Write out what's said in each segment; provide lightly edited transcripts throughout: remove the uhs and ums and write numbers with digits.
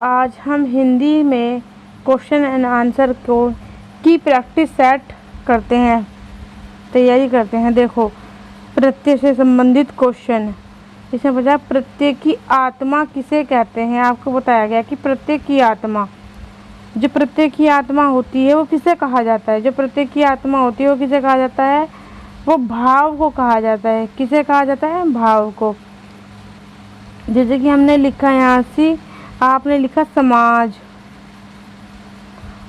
आज हम हिंदी में क्वेश्चन एंड आंसर को की प्रैक्टिस सेट करते हैं, तैयारी करते हैं। देखो, प्रत्यय से संबंधित क्वेश्चन। इसमें पूछा प्रत्यय की आत्मा किसे कहते हैं। आपको बताया गया कि प्रत्यय की आत्मा, जो प्रत्यय की आत्मा होती है वो किसे कहा जाता है। जो प्रत्यय की आत्मा होती है वो किसे कहा जाता है, वो भाव को कहा जाता है। किसे कहा जाता है, भाव को। जैसे कि हमने लिखा यहाँ से, आपने लिखा समाज,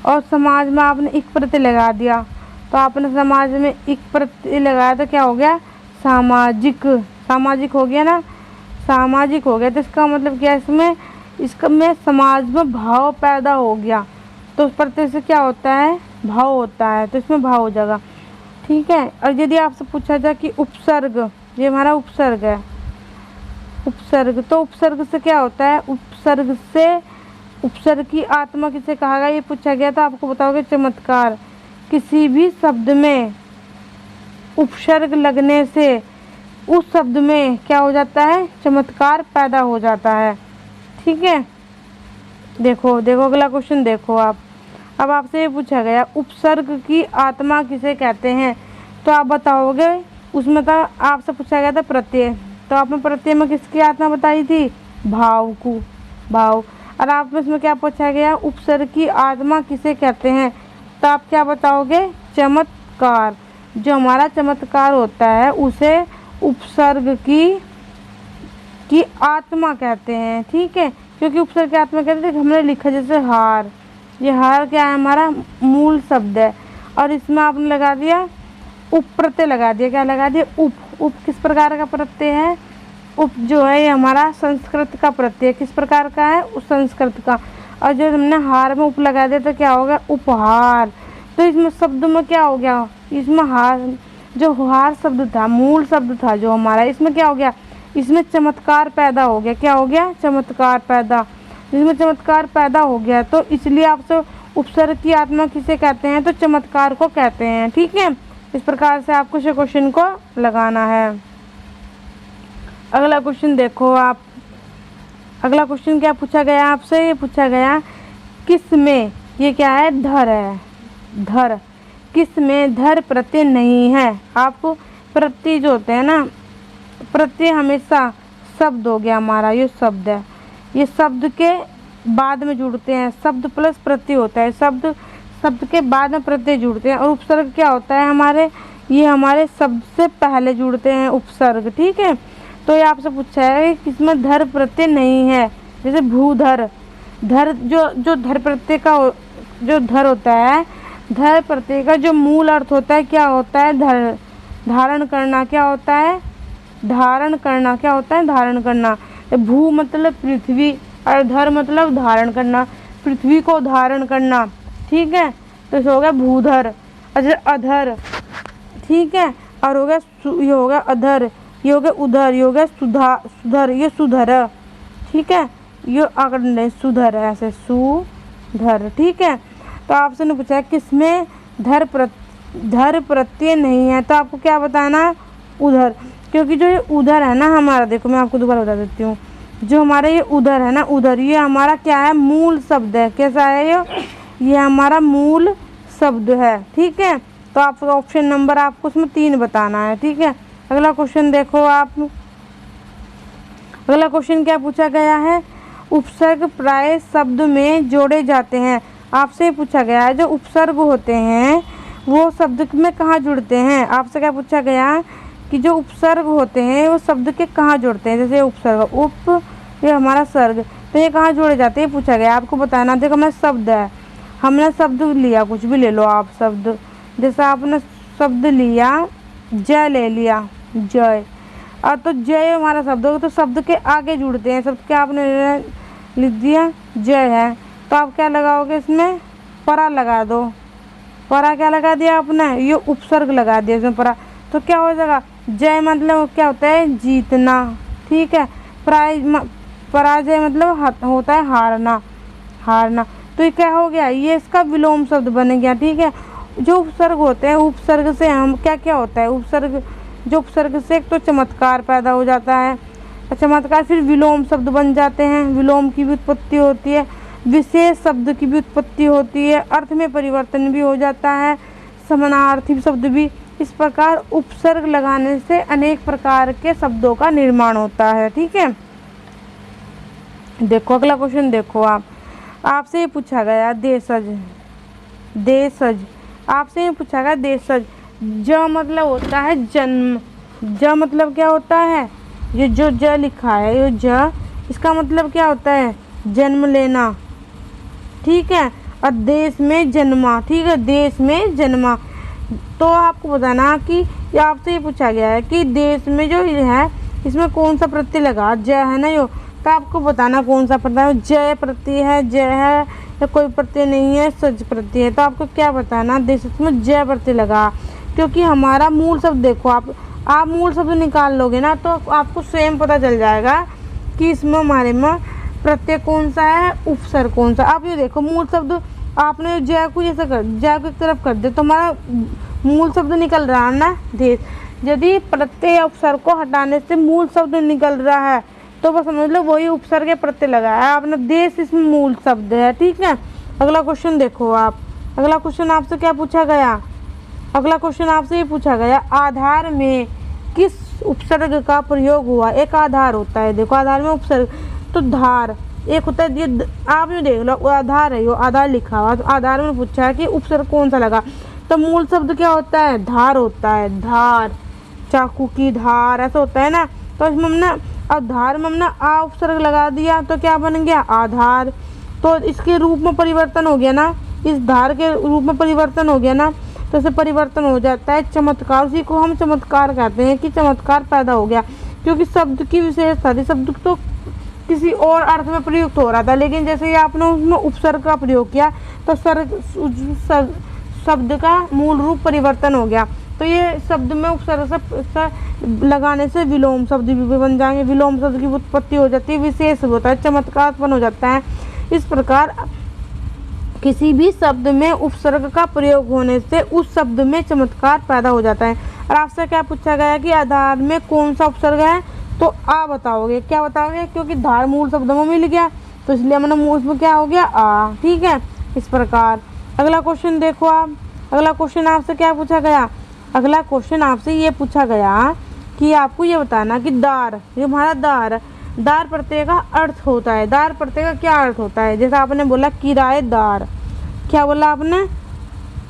और समाज में आपने एक प्रत्यय लगा दिया, तो आपने समाज में एक प्रत्यय लगाया तो क्या हो गया, सामाजिक। सामाजिक हो गया ना, सामाजिक हो गया। तो इसका मतलब क्या है, इसका में समाज में भाव पैदा हो गया, तो उस प्रत्यय से क्या होता है, भाव होता है, तो इसमें भाव हो जाएगा। ठीक है। और यदि आपसे पूछा जाए कि उपसर्ग, ये हमारा उपसर्ग है, उपसर्ग, तो उपसर्ग से क्या होता है, उपसर्ग से, उपसर्ग की आत्मा किसे कहा गया, ये पूछा गया था। आपको बताओगे चमत्कार। किसी भी शब्द में उपसर्ग लगने से उस शब्द में क्या हो जाता है, चमत्कार पैदा हो जाता है। ठीक है। देखो देखो अगला क्वेश्चन देखो आप। अब आपसे ये पूछा गया उपसर्ग की आत्मा किसे कहते हैं, तो आप बताओगे। उसमें था, आपसे पूछा गया था प्रत्यय, तो आपने प्रत्यय में किसकी आत्मा बताई थी, भाव को, भाव। और आप इसमें क्या पूछा गया, उपसर्ग की आत्मा किसे कहते हैं, तो आप क्या बताओगे, चमत्कार। जो हमारा चमत्कार होता है उसे उपसर्ग की आत्मा कहते हैं। ठीक है। क्योंकि उपसर्ग की आत्मा कहते हैं, हमने लिखा जैसे हार, ये हार क्या है, हमारा मूल शब्द है, और इसमें आपने लगा दिया उप प्रत्यय लगा दिया। क्या लगा दिया, उप। उप किस प्रकार का प्रत्यय है, उप जो है ये हमारा संस्कृत का प्रत्यय। किस प्रकार का है, उस संस्कृत का। और जो हमने हार में उप लगा दिया तो क्या हो गया, उपहार। तो इसमें शब्द में क्या हो गया, इसमें हार, जो हार शब्द था, मूल शब्द था जो हमारा, इसमें क्या हो गया, इसमें चमत्कार पैदा हो गया। क्या हो गया, चमत्कार पैदा। इसमें चमत्कार पैदा हो गया, तो इसलिए आपसे उपसर्ग की आत्मा किसे कहते हैं, तो चमत्कार को कहते हैं। ठीक है। इस प्रकार से आपको इस क्वेश्चन को लगाना है। अगला क्वेश्चन देखो आप। अगला क्वेश्चन क्या पूछा गया आपसे, ये पूछा गया किस में, ये क्या है, धर है, धर। किस में धर प्रत्यय नहीं है। आपको प्रत्यय जो होते हैं ना, प्रत्यय हमेशा शब्द हो गया हमारा, ये शब्द है, ये शब्द के बाद में जुड़ते हैं। शब्द प्लस प्रत्यय होता है, शब्द शब्द के बाद में प्रत्यय जुड़ते हैं। और उपसर्ग क्या होता है हमारे, ये हमारे शब्द से पहले जुड़ते हैं, उपसर्ग। ठीक है। तो ये आपसे पूछा है कि इसमें धर प्रत्यय नहीं है। जैसे भूधर, धर जो धर प्रत्यय का जो धर होता है, धर प्रत्यय का जो मूल अर्थ होता है क्या होता है, धर, धारण करना। क्या होता है, धारण करना। क्या होता है, धारण करना। भू मतलब पृथ्वी, और धर मतलब धारण करना, पृथ्वी को धारण करना। ठीक है। तो इसे हो गया भूधर। अच्छा, अधर। ठीक है। और हो गया, ये हो गया अधर, ये हो गया उधर, ये हो गया सुधर, ये सुधर। ठीक है। ये अगर नहीं सुधर है, ऐसे सुधर। ठीक है। तो आपसे ने पूछा है किसमें धर प्रत्यय नहीं है, तो आपको क्या बताना, उधर। क्योंकि जो ये उधर है ना हमारा, देखो मैं आपको दोबारा बता देती हूँ, जो हमारा ये उधर है ना, उधर, ये हमारा क्या है, मूल शब्द है। कैसा है ये हमारा मूल शब्द है। ठीक है। तो आप ऑप्शन नंबर आपको उसमें 3 बताना है। ठीक है। अगला क्वेश्चन देखो आप। अगला क्वेश्चन क्या पूछा गया है, उपसर्ग प्राय शब्द में जोड़े जाते हैं। आपसे पूछा गया है जो उपसर्ग होते हैं वो शब्द में कहाँ जुड़ते हैं। आपसे क्या पूछा गया कि जो उपसर्ग होते हैं वो शब्द के कहाँ जुड़ते हैं। जैसे उपसर्ग, उप, ये हमारा सर्ग, तो ये कहाँ जोड़े जाते हैं, पूछा गया। आपको बताना। देखो मैं शब्द है, हमने शब्द लिया, कुछ भी ले लो आप शब्द। जैसे आपने शब्द लिया, जय ले लिया, जय, और तो जय हमारा शब्द होगा, तो शब्द के आगे जुड़ते हैं। शब्द के आपने लिख दिया जय है, तो आप क्या लगाओगे, इसमें परा लगा दो। परा क्या लगा दिया आपने, ये उपसर्ग लगा दिया इसमें परा, तो क्या हो जाएगा, जय मतलब क्या होता है, जीतना। ठीक है। पराजय मतलब होता है हारना, हारना। तो ये क्या हो गया, ये इसका विलोम शब्द बन गया। ठीक है। जो उपसर्ग होते हैं, उपसर्ग से हम क्या क्या होता है, उपसर्ग, जो उपसर्ग से एक तो चमत्कार पैदा हो जाता है, चमत्कार फिर विलोम शब्द बन जाते हैं, विलोम की भी उत्पत्ति होती है, विशेष शब्द की भी उत्पत्ति होती है, अर्थ में परिवर्तन भी हो जाता है, समानार्थी शब्द भी। इस प्रकार उपसर्ग लगाने से अनेक प्रकार के शब्दों का निर्माण होता है। ठीक है, देखो अगला क्वेश्चन देखो आपसे ये पूछा गया देशज, देशज आपसे ये पूछा गया देशज। ज मतलब होता है जन्म, ज मतलब क्या होता है, ये जो ज लिखा है ये ज, इसका मतलब क्या होता है, जन्म लेना। ठीक है, और देश में जन्मा। ठीक है, देश में जन्मा। तो आपको बताना कि आपसे ये पूछा गया है कि देश में जो है इसमें कौन सा प्रत्यय लगा, ज है ना यो, तो आपको बताना कौन सा प्रत्यय है, जय प्रत्यय है, जय है, या कोई प्रत्यय नहीं है, सज प्रत्यय है। तो आपको क्या बताना, देश में जय प्रत्यय लगा, क्योंकि हमारा मूल शब्द देखो आप मूल शब्द निकाल लोगे ना तो आपको स्वयं पता चल जाएगा कि इसमें हमारे में प्रत्यय कौन सा है, उपसर्ग कौन सा। आप ये देखो मूल शब्द आपने जय को जैसे कर, जय को एक तरफ कर दे तो हमारा मूल शब्द निकल रहा है ना देश। यदि प्रत्यय या उपसर्ग को हटाने से मूल शब्द निकल रहा है तो बस समझ लो वही उपसर्ग या प्रत्यय लगा है आपने, देश इसमें मूल शब्द है। ठीक है, अगला क्वेश्चन देखो अगला क्वेश्चन आपसे क्या पूछा गया, अगला क्वेश्चन आपसे ये पूछा गया आधार में किस उपसर्ग का प्रयोग हुआ। एक आधार होता है, देखो आधार में उपसर्ग, तो धार एक होता है, ये आप ये देख लो आधार है, यो आधार लिखा हुआ, तो आधार में पूछा है कि उपसर्ग कौन सा लगा, तो मूल शब्द क्या होता है, धार होता है, धार, चाकू की धार ऐसा होता है ना। तो इसमें हमने अब धार में हमने आ उपसर्ग लगा दिया तो क्या बन गया, आधार। तो इसके रूप में परिवर्तन हो गया ना, इस धार के रूप में परिवर्तन हो गया ना, तो इसे परिवर्तन हो जाता है चमत्कार। उसी को हम चमत्कार कहते हैं कि चमत्कार पैदा हो गया, क्योंकि शब्द की विशेषता थी, शब्द तो किसी और अर्थ में प्रयुक्त हो रहा था, लेकिन जैसे ही आपने उसमें उपसर्ग का प्रयोग किया तो शब्द का मूल रूप परिवर्तन हो गया। तो ये शब्द में उपसर्ग लगाने से विलोम शब्द भी बन जाएंगे, विलोम शब्द की उत्पत्ति हो जाती है, विशेष होता है, चमत्कारपन हो जाता है। इस प्रकार किसी भी शब्द में उपसर्ग का प्रयोग होने से उस शब्द में चमत्कार पैदा हो जाता है। और आपसे क्या पूछा गया कि आधार में कौन सा उपसर्ग है, तो आ बताओगे, क्या बताओगे, क्योंकि धार मूल शब्द में मिल गया तो इसलिए हमने मूल में क्या हो गया, आ। ठीक है, इस प्रकार अगला क्वेश्चन देखो अगला क्वेश्चन आपसे क्या पूछा गया, अगला क्वेश्चन आपसे ये पूछा गया कि आपको ये बताना कि दार, ये हमारा दार प्रत्यय का अर्थ होता है, दार प्रत्यय का क्या अर्थ होता है। जैसे आपने बोला किराएदार, क्या बोला आपने,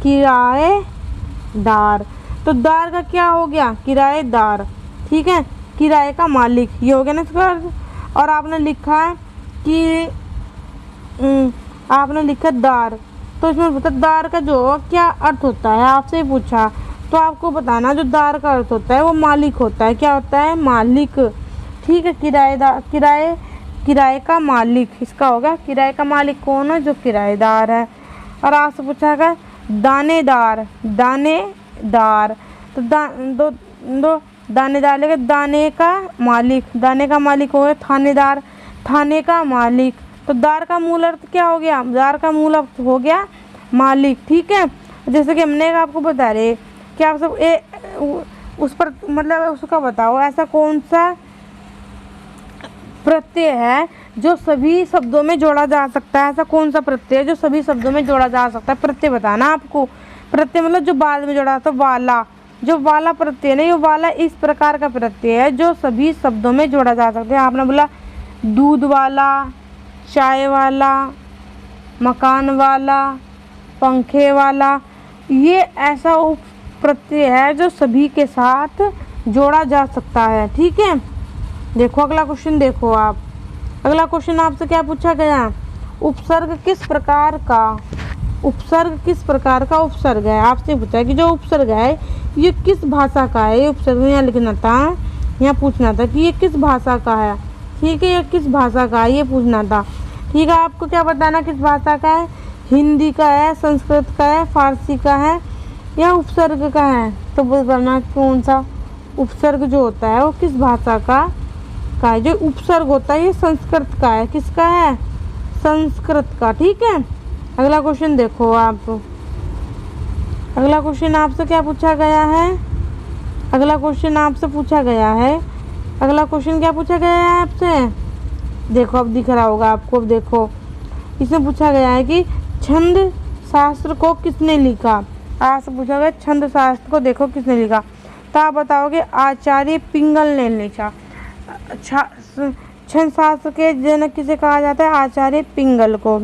किराएदार, तो दार का क्या हो गया, किराएदार। ठीक है, किराए का मालिक, ये हो गया ना इसका अर्थ। और आपने लिखा है कि आपने लिखा दार, तो इसमें बता दार का जो क्या अर्थ होता है, आपसे पूछा तो आपको बताना जो दार का अर्थ होता है वो मालिक होता है, क्या होता है, मालिक। ठीक है, किराए का मालिक इसका होगा, किराए का मालिक कौन है, जो किराएदार है। और आपसे पूछा गया दानेदार, तो दानेदार लेकर दाने का मालिक हो गया थानेदार, थाने का मालिक। तो दार का मूल अर्थ क्या हो गया, दार का मूल अर्थ हो गया मालिक। ठीक है, जैसे कि हमने आपको बता रहे कि आप सब उस पर मतलब उसका बताओ ऐसा कौन सा प्रत्यय है जो सभी शब्दों में जोड़ा जा सकता है, ऐसा कौन सा प्रत्यय है जो सभी शब्दों में जोड़ा जा सकता है, प्रत्यय बताना आपको। प्रत्यय मतलब जो बाद में जोड़ा, तो वाला, जो वाला प्रत्यय नहीं, वाला इस प्रकार का प्रत्यय है जो सभी शब्दों में जोड़ा जा सकता है। आपने बोला दूध वाला, चाय वाला, मकान वाला, पंखे वाला, ये ऐसा प्रत्यय है जो सभी के साथ जोड़ा जा सकता है। ठीक है, देखो अगला क्वेश्चन देखो अगला क्वेश्चन आपसे क्या पूछा गया, उपसर्ग किस प्रकार का उपसर्ग है। आपसे पूछा कि जो उपसर्ग है ये किस भाषा का है, ये उपसर्ग यहाँ लिखना था, यहाँ पूछना था कि ये किस भाषा का है। ठीक है, ये किस भाषा का है ये पूछना था। ठीक है, आपको क्या बताना किस भाषा का है, हिंदी का है, संस्कृत का है, फारसी का है या उपसर्ग का है। तो बताना कौन सा उपसर्ग जो होता है वो किस भाषा का है। जो उपसर्ग होता है ये संस्कृत का है, किसका है, संस्कृत का। ठीक है, अगला क्वेश्चन देखो अगला क्वेश्चन आपसे क्या पूछा गया है, अगला क्वेश्चन आपसे पूछा गया है अगला क्वेश्चन क्या पूछा गया है आपसे, देखो अब दिख रहा होगा आपको। अब देखो इसमें पूछा गया है कि छंद शास्त्र को किसने लिखा। आपसे पूछा गया छंद शास्त्र को देखो किसने लिखा, तो आप बताओगे आचार्य पिंगल ने लिखा। छंद शास्त्र के जनक किसे कहा जाता है, आचार्य पिंगल को।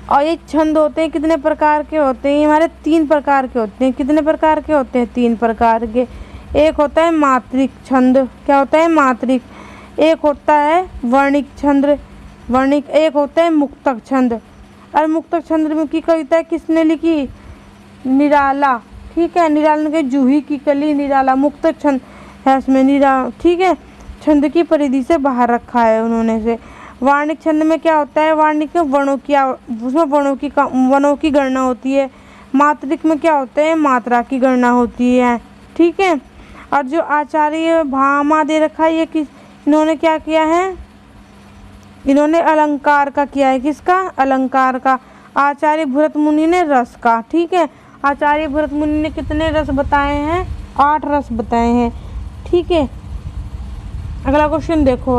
और ये छंद होते हैं कितने प्रकार के होते हैं, हमारे 3 प्रकार के होते हैं। कितने प्रकार के होते हैं, 3 प्रकार के। एक होता है मात्रिक छंद, क्या होता है मात्रिक। एक होता है वर्णिक छंद, वर्णिक। एक होता है मुक्तक छंद। और मुक्तक छंद में की कविता किसने लिखी, निराला, ठीक है। निराला के जूही की कली निराला मुक्तक छंद है उसमें ठीक है। छंद की परिधि से बाहर रखा है उन्होंने से। वार्णिक छंद में क्या होता है, वार्णिक में उसमें वर्णों की गणना होती है। मात्रिक में क्या होता है, मात्रा की गणना होती है, ठीक है। और जो आचार्य भामा दे रखा है, ये इन्होंने क्या किया है, इन्होंने अलंकार का किया है। किसका, अलंकार का। आचार्य भरत मुनि ने रस का, ठीक है। आचार्य भरत मुनि ने कितने रस बताए हैं, 8 रस बताए हैं, ठीक है। अगला क्वेश्चन देखो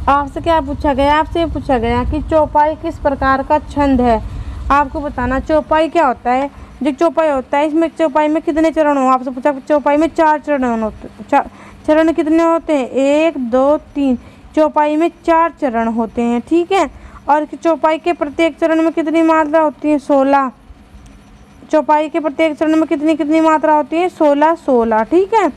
आपसे क्या पूछा गया, आपसे पूछा गया कि चौपाई किस प्रकार का छंद है। आपको बताना चौपाई क्या होता है। जो चौपाई होता है, इसमें चौपाई में कितने चरण हो, आपसे पूछा। चौपाई में 4 चरण होते, चरण कितने होते हैं, 1 2 3। चौपाई में 4 चरण होते हैं, ठीक है। और चौपाई के प्रत्येक चरण में कितनी मात्रा होती है, 16। चौपाई के प्रत्येक चरण में कितनी मात्रा होती है, 16, ठीक है।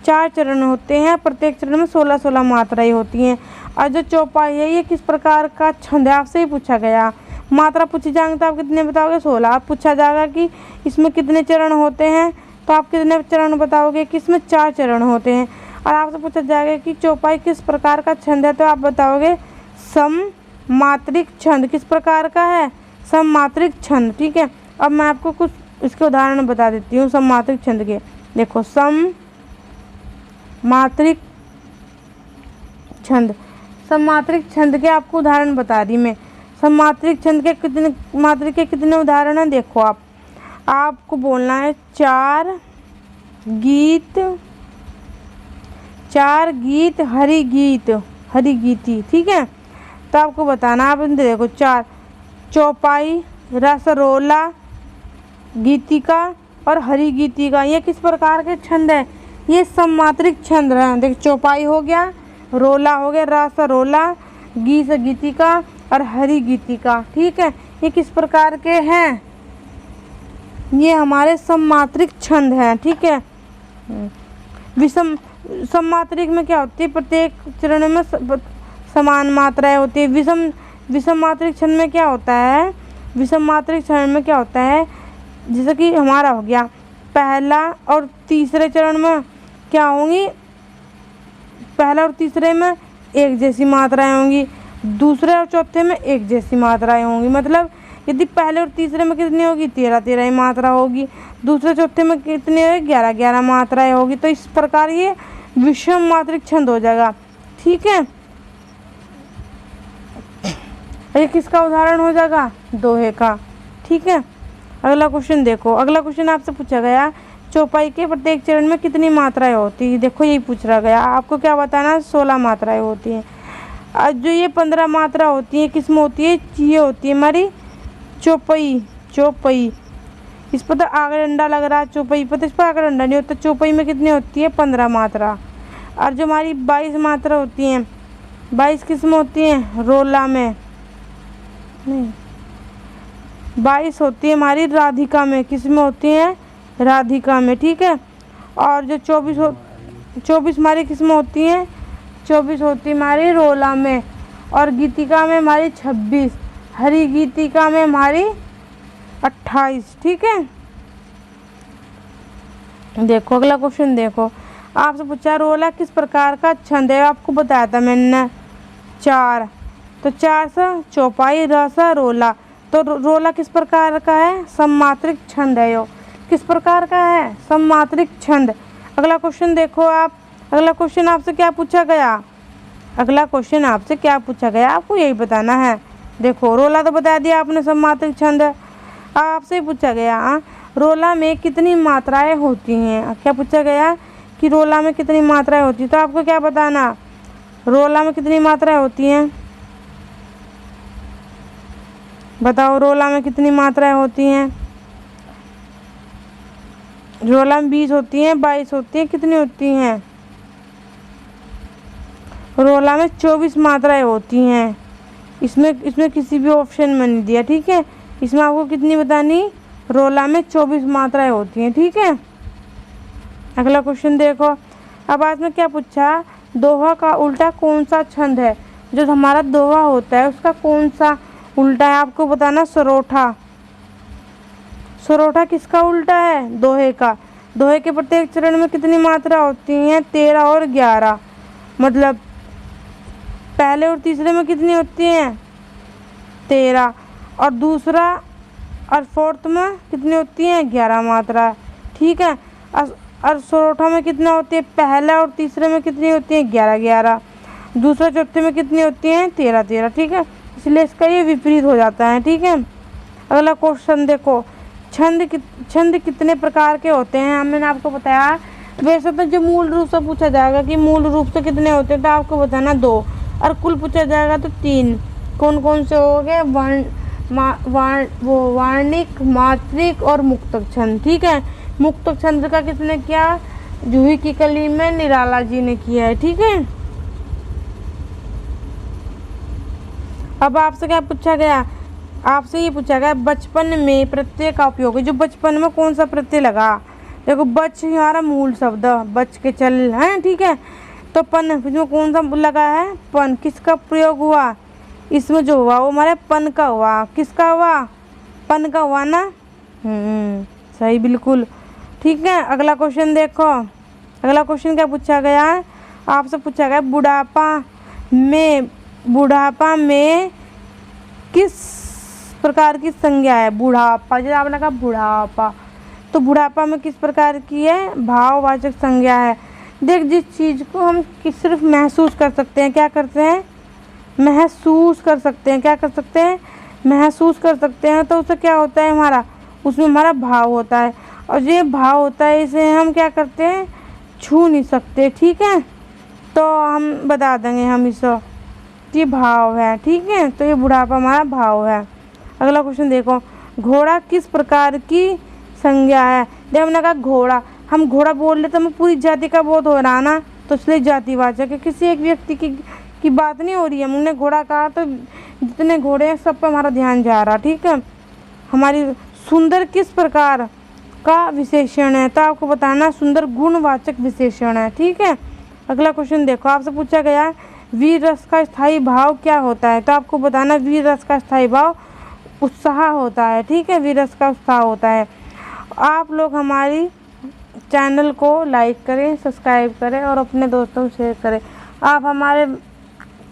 4 चरण होते हैं, प्रत्येक चरण में 16 मात्राएं होती हैं। और जो चौपाई है ये किस प्रकार का छंद है, आपसे ही पूछा गया। मात्रा पूछी जाएंगे तो आप कितने बताओगे, 16। आप पूछा जाएगा कि इसमें कितने चरण होते हैं, तो आप कितने चरण बताओगे कि इसमें 4 चरण होते हैं। और आपसे पूछा जाएगा कि चौपाई किस प्रकार का छंद है, तो आप बताओगे सममात्रिक छंद। किस प्रकार का है, सममात्रिक छंद, ठीक है। अब मैं आपको कुछ इसके उदाहरण बता देती हूँ सममात्रिक छंद के। देखो सममात्रिक छंद, सममात्रिक छंद के आपको उदाहरण बता दी मैं। सममात्रिक छंद के कितने मात्रिक के कितने उदाहरण हैं, देखो आपको बोलना है 4 गीत हरिगीति, ठीक है। तो आपको बताना, आप देखो 4 चौपाई, रसरोला, गीतिका और हरिगीतिका, ये किस प्रकार के छंद है, ये सममात्रिक छंद है। देखो चौपाई हो गया, रोला हो गया, रसरोला, गीतिका और हरिगीतिका, ठीक है। ये किस प्रकार के हैं, ये हमारे सममात्रिक छंद हैं, ठीक है। सममात्रिक में क्या होती है, प्रत्येक चरण में समान मात्राएं होती है। विषम मात्रिक छंद में क्या होता है, विषम मात्रिक छंद में क्या होता है, जैसे कि हमारा हो गया पहला और तीसरे चरण में क्या होंगी, पहला और तीसरे में एक जैसी मात्राएं होंगी, दूसरे और चौथे में एक जैसी मात्राएं होंगी। मतलब यदि पहले और तीसरे में कितनी होगी, 13 ही मात्रा होगी, दूसरे चौथे में कितनी होगी, 11 मात्राएं होगी। तो इस प्रकार ये विषम मात्रिक छंद हो जाएगा, ठीक है। ये किसका उदाहरण हो जाएगा, दोहे का, ठीक है। अगला क्वेश्चन देखो, अगला क्वेश्चन आपसे पूछा गया चौपाई के प्रत्येक चरण में कितनी मात्राएं होती है। देखो यही पूछा गया, आपको क्या बताना, 16 मात्राएं होती हैं। और जो ये 15 मात्रा होती है किसमें होती है, ये होती है हमारी चौपाई। इस पर तो आगे डंडा लग रहा है, चौपाई पर तो इस पर आगे डंडा नहीं होता। चौपाई में कितनी होती है, 15 मात्रा। और जो हमारी 22 मात्रा होती हैं, 22 किसमें होती हैं, रोला में नहीं, 22 होती है हमारी राधिका में, किसमें होती है, राधिका में, ठीक है। और जो 24 हमारी किसमें होती हैं, 24 होती है हमारी रोला में। और गीतिका में हमारी 26, हरी गीतिका में हमारी 28, ठीक है। देखो अगला क्वेश्चन देखो, आपसे पूछा रोला किस प्रकार का छंद है, आपको बताया था मैंने 4। तो 4 से चौपाई, रसा, रोला। तो रोला किस प्रकार का है, सममात्रिक छंद है। यो किस प्रकार का है, सममात्रिक छंद। अगला क्वेश्चन देखो आप, अगला क्वेश्चन आपसे क्या पूछा गया, अगला क्वेश्चन आपसे क्या पूछा गया, आपको यही बताना है। देखो रोला तो बता दिया आपने, सममात्रिक छंद आपसे ही पूछा गया। रोला में कितनी मात्राएं होती हैं। क्या पूछा गया कि रोला में कितनी मात्राएं होती हैं, तो आपको क्या बताना, रोला में कितनी मात्राएं होती हैं, बताओ रोला में कितनी मात्राएं होती हैं। रोला में 20 होती हैं, 22 होती हैं, कितनी होती हैं, रोला में 24 मात्राएं होती हैं। इसमें किसी भी ऑप्शन में नहीं दिया, ठीक है। इसमें आपको कितनी बतानी, रोला में 24 मात्राएं होती हैं, ठीक है। अगला क्वेश्चन देखो। अब आज में क्या पूछा, दोहा का उल्टा कौन सा छंद है। जो हमारा दोहा होता है उसका कौन सा उल्टा है, आपको बताना। सरोठा। सरोठा किसका उल्टा है, दोहे का। दोहे के प्रत्येक चरण में कितनी मात्रा होती हैं, 13 और 11। मतलब पहले और तीसरे में कितनी होती हैं, 13, और दूसरा और फोर्थ में कितनी होती हैं, 11 मात्रा, ठीक है। और सरोठा में कितना होती है, पहला और तीसरे में कितनी होती है, 11, दूसरा चौथे में कितनी होती हैं, 13, ठीक है। इसलिए इसका ये विपरीत हो जाता है, ठीक है। अगला क्वेश्चन देखो, छंद कितने प्रकार के होते हैं। मैंने आपको बताया, वैसे तो जो मूल रूप से पूछा जाएगा कि मूल रूप से कितने होते हैं, तो आपको बताना 2, और कुल पूछा जाएगा तो 3। कौन कौन से हो गए, वार्णिक, मात्रिक और मुक्तक छंद, ठीक है। मुक्तक छंद का किसने किया, जूही की कली में निराला जी ने किया है, ठीक है। अब आपसे क्या पूछा गया, आपसे ये पूछा गया बचपन में प्रत्यय का उपयोग है। जो बचपन में कौन सा प्रत्यय लगा, देखो बच हमारा मूल शब्द, बच के चल है, ठीक है। तो पन, इसमें कौन सा लगा है, पन। किसका प्रयोग हुआ, इसमें जो हुआ वो हमारे पन का हुआ। किसका हुआ, पन का हुआ ना, सही, बिल्कुल, ठीक है। अगला क्वेश्चन देखो। अगला क्वेश्चन क्या पूछा गया है, आपसे पूछा गया बुढ़ापा में किस प्रकार की संज्ञा है। बुढ़ापा, जैसे आपने कहा बुढ़ापा, तो बुढ़ापा में किस प्रकार की है, भाववाचक संज्ञा है। देख, जिस चीज़ को हम सिर्फ महसूस कर सकते हैं, क्या करते हैं, महसूस कर सकते हैं, क्या कर सकते हैं, महसूस कर सकते हैं, तो उससे क्या होता है, हमारा उसमें हमारा भाव होता है। और ये भाव होता है, इसे हम क्या करते हैं, छू नहीं सकते, ठीक है। तो हम बता देंगे हम इसे, ये भाव है, ठीक है। तो ये बुढ़ापा हमारा भाव है। अगला क्वेश्चन देखो, घोड़ा किस प्रकार की संज्ञा है। जब हमने कहा घोड़ा, हम घोड़ा बोल रहे तो हमें पूरी जाति का बोध हो रहा ना, तो इसलिए जातिवाचक है, किसी एक व्यक्ति की बात नहीं हो रही है। हमने घोड़ा कहा तो जितने घोड़े हैं सब पर हमारा ध्यान जा रहा, ठीक है। हमारी सुंदर किस प्रकार का विशेषण है, तो आपको बताना सुंदर गुणवाचक विशेषण है, ठीक है। अगला क्वेश्चन देखो, आपसे पूछा गया वीर रस का स्थायी भाव क्या होता है, तो आपको बताना वीर रस का स्थायी भाव उत्साह होता है, ठीक है। वीर रस का उत्साह होता है। आप लोग हमारी चैनल को लाइक करें, सब्सक्राइब करें और अपने दोस्तों को शेयर करें। आप हमारे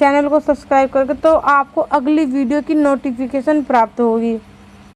चैनल को सब्सक्राइब करके तो आपको अगली वीडियो की नोटिफिकेशन प्राप्त होगी।